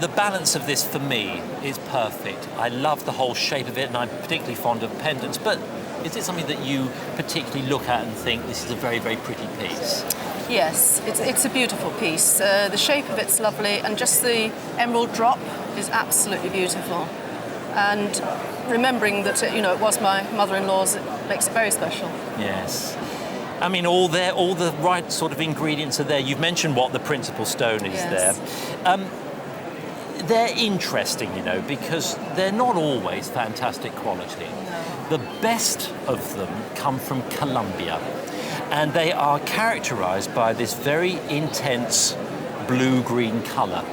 the balance of this for me is perfect. I love the whole shape of it, and I'm particularly fond of pendants, but is it something that you particularly look at and think this is a very, very pretty piece? Yes, it's a beautiful piece. The shape of it's lovely, and just the emerald drop is absolutely beautiful. And remembering that it was my mother-in-law's, it makes it very special. Yes. I mean, all the right sort of ingredients are there. You've mentioned what the principal stone is. Yes. There. They're interesting, because they're not always fantastic quality. No. The best of them come from Colombia, and they are characterized by this very intense blue-green color.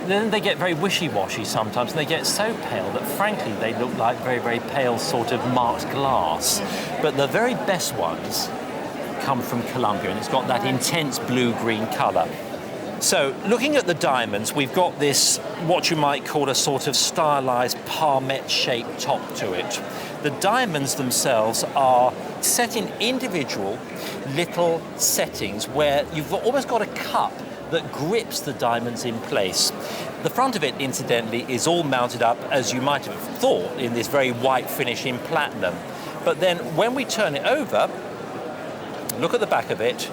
Then they get very wishy-washy sometimes, and they get so pale that, frankly, they look like very, very pale sort of marked glass. Mm-hmm. But the very best ones come from Colombia, and it's got that intense blue-green color. So, looking at the diamonds, we've got this, what you might call a sort of stylized palmette-shaped top to it. The diamonds themselves are set in individual little settings where you've almost got a cup that grips the diamonds in place. The front of it, incidentally, is all mounted up, as you might have thought, in this very white finish in platinum. But then when we turn it over, look at the back of it,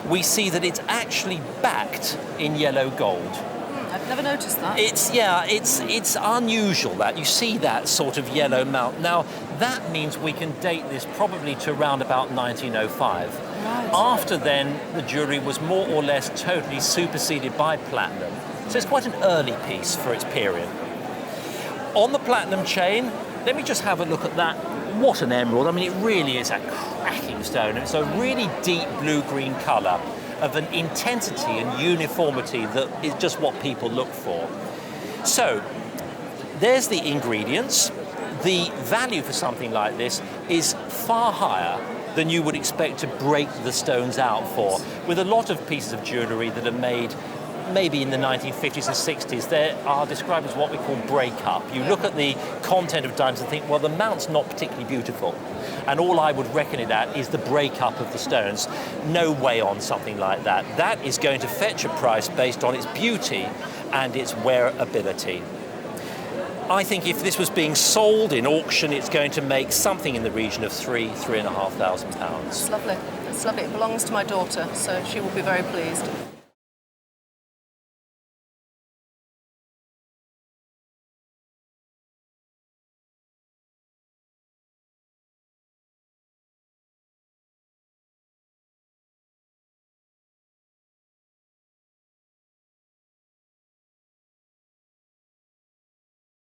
we see that it's actually backed in yellow gold. I've never noticed that. It's unusual that you see that sort of yellow mount. Now, that means we can date this probably to around about 1905. Right. After then, the jewellery was more or less totally superseded by platinum. So it's quite an early piece for its period. On the platinum chain, let me just have a look at that. What an emerald. I mean, it really is a cracking stone. It's a really deep blue-green colour of an intensity and uniformity that is just what people look for. So, there's the ingredients. The value for something like this is far higher than you would expect to break the stones out for. With a lot of pieces of jewellery that are made maybe in the 1950s and 60s, they are described as what we call break-up. You look at the content of diamonds and think, well, the mount's not particularly beautiful. And all I would reckon it at is the break-up of the stones. No way on something like that. That is going to fetch a price based on its beauty and its wearability. I think if this was being sold in auction, it's going to make something in the region of £3,500. It's lovely. It's lovely. It belongs to my daughter, so she will be very pleased.